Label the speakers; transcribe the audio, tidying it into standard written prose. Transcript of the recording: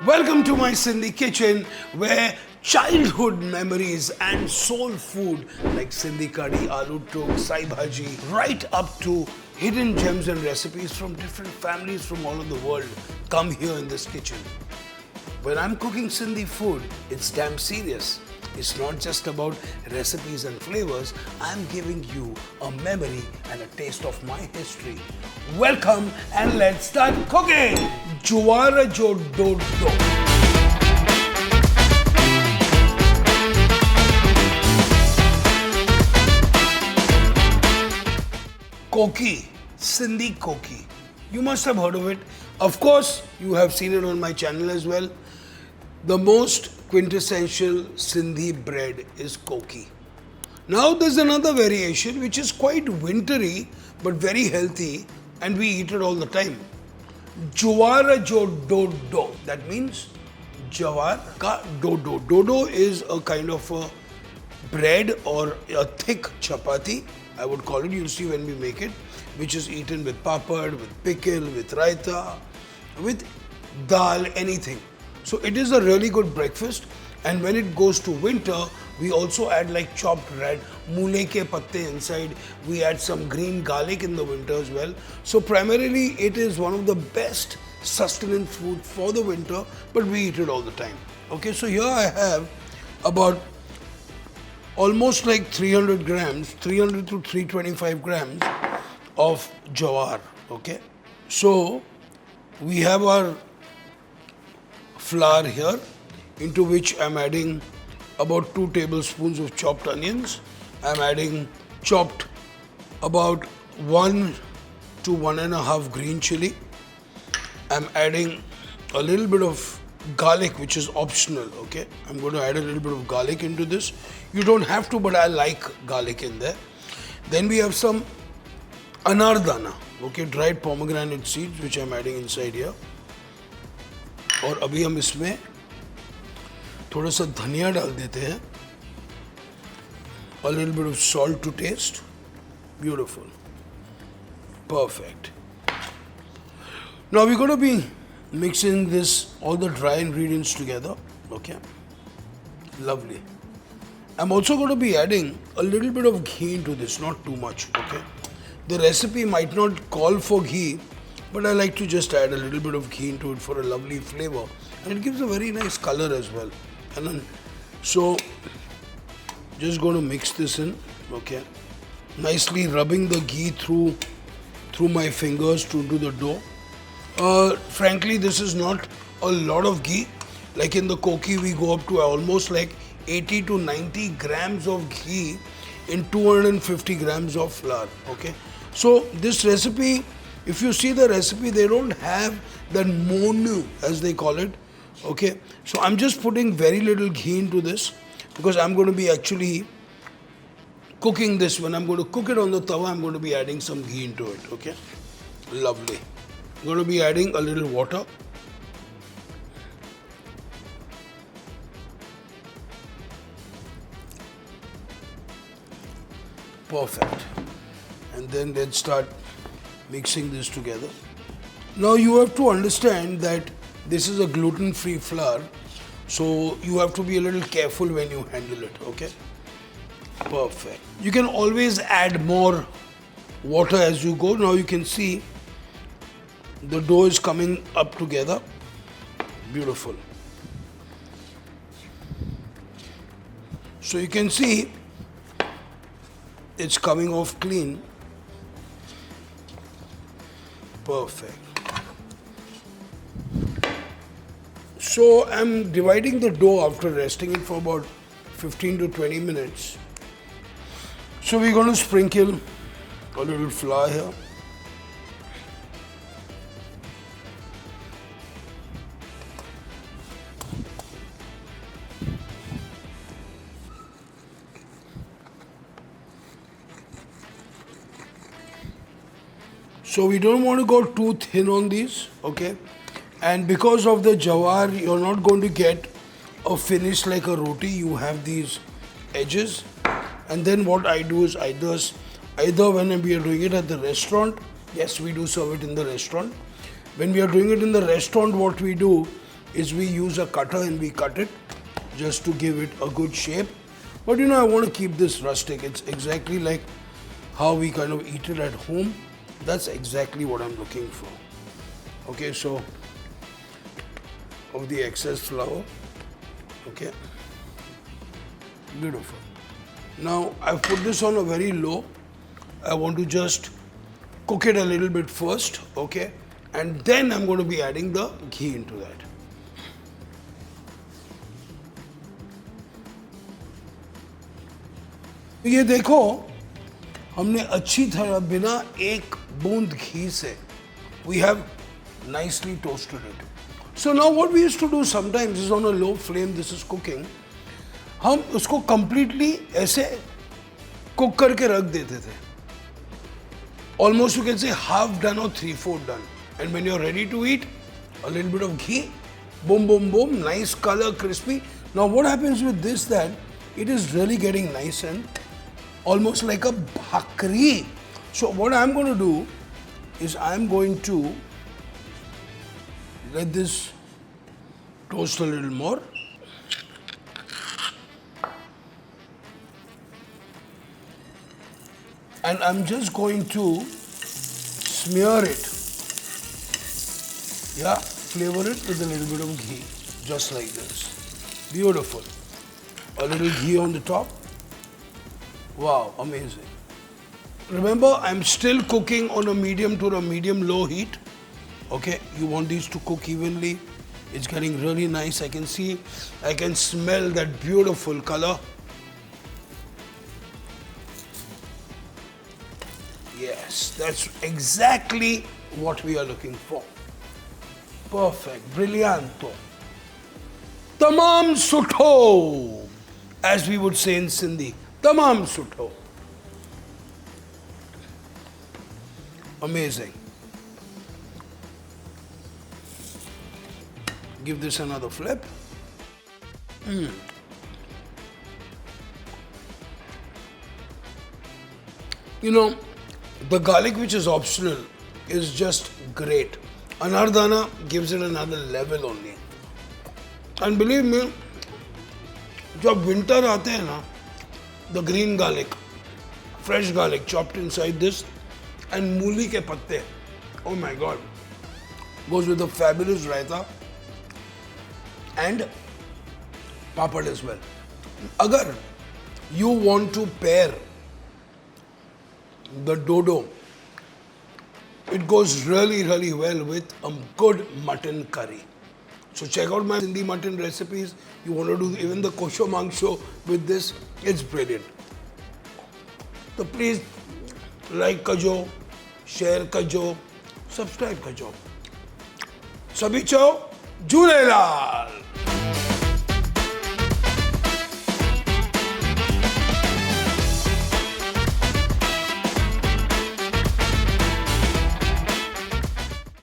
Speaker 1: Welcome to my Sindhi kitchen where childhood memories and soul food like Sindhi curry, aloo tuk, sai bhaji, right up to hidden gems and recipes from different families from all over the world come here in this kitchen. When I'm cooking Sindhi food, it's damn serious. It's not just about recipes and flavors. I'm giving you a memory and a taste of my history. Welcome and let's start cooking! Jowar Jo Dodo. Koki, Sindhi Koki. You must have heard of it. Of course, you have seen it on my channel as well. The most quintessential Sindhi bread is Koki. Now there's another variation which is quite wintry but very healthy and we eat it all the time. Jowar Jo Dodo. That means Jawar ka Dodo. Dodo is a kind of a bread or a thick chapati, I would call it. You'll see when we make it, which is eaten with papad, with pickle, with raita, with dal, anything. So it is a really good breakfast, and when it goes to winter, we also add like chopped red moole ke patte inside. We add some green garlic in the winter as well. So primarily it is one of the best sustenance food for the winter, but we eat it all the time. Okay, so here I have about almost like 300 grams, 300 to 325 grams of jawar. Okay, so we have our flour here, into which I'm adding about 2 tablespoons of chopped onions. I'm adding chopped about 1 to 1.5 green chilli. I'm adding a little bit of garlic, which is optional, okay? I'm going to add a little bit of garlic into this. You don't have to, but I like garlic in there. Then we have some anardana, okay, dried pomegranate seeds, which I'm adding inside here. और अभी हम इसमें थोड़ा सा धनिया डाल देते हैं. A little bit of salt to taste. Beautiful. Perfect. Now we're going to be mixing this, all the dry ingredients together. Okay. Lovely. I'm also going to be adding a little bit of ghee into this, not too much. Okay. The recipe might not call for ghee, but I like to just add a little bit of ghee into it for a lovely flavor, and it gives a very nice color as well. And then, so just going to mix this in, okay, nicely rubbing the ghee through my fingers to do the dough. Frankly, this is not a lot of ghee. Like in the koki, we go up to almost like 80 to 90 grams of ghee in 250 grams of flour. Okay, so this recipe, if you see the recipe, they don't have that monu, as they call it. Okay, so I'm just putting very little ghee into this because I'm going to be actually cooking this. When I'm going to cook it on the tawa, I'm going to be adding some ghee into it. Okay, lovely. I'm going to be adding a little water. Perfect. And then let's start mixing this together. Now you have to understand that this is a gluten-free flour, so you have to be a little careful when you handle it, okay? Perfect. You can always add more water as you go. Now you can see the dough is coming up together. Beautiful. So you can see it's coming off clean. Perfect. So I'm dividing the dough after resting it for about 15 to 20 minutes. So we're going to sprinkle a little flour here. So we don't want to go too thin on these, okay? And because of the jawar, you're not going to get a finish like a roti. You have these edges. And then what I do is either when we are doing it at the restaurant, yes, we do serve it in the restaurant. When we are doing it in the restaurant, what we do is we use a cutter and we cut it just to give it a good shape. But you know, I want to keep this rustic. It's exactly like how we kind of eat it at home. That's exactly what I'm looking for. Okay, so of the excess flour. Okay, beautiful. Now I've put this on a very low. I want to just cook it a little bit first, okay? And then I'm going to be adding the ghee into that. ये देखो, हमने अच्छी तरह बिना एक बूंद घी से we have nicely toasted it. So now what we used to do sometimes is on a low flame, this is cooking, हम उसको completely ऐसे cook करके रख देते थे. Almost you can say half done or 3/4 done. And when you're ready to eat, a little bit of ghee, boom, boom, boom, nice color, crispy. Now what happens with this, that it is really getting nice and almost like a bhakri. So what I'm going to do is I'm going to let this toast a little more. And I'm just going to smear it. Yeah, flavor it with a little bit of ghee, just like this. Beautiful. A little ghee on the top. Wow, amazing. Remember, I'm still cooking on a medium to a medium-low heat. Okay, you want these to cook evenly. It's getting really nice. I can see, I can smell that beautiful color. Yes, that's exactly what we are looking for. Perfect, brillianto. Tamam sutho, as we would say in Sindhi. Tamam sutho. Amazing. Give this another flip. You know, the garlic, which is optional, is just great. Anardana gives it another level only. And believe me, जब winter आते हैं ना, the green garlic, fresh garlic chopped inside this, and मूली के पत्ते, oh my god, goes with a fabulous raita and papad as well. Agar you want to pair the dodo, it goes really, really well with a good mutton curry. So check out my Sindhi mutton recipes. You want to do even the kosho mangsho with this, it's brilliant. So please like kajo, share kajo, subscribe kajo. Sabhi chao, Jhulelal.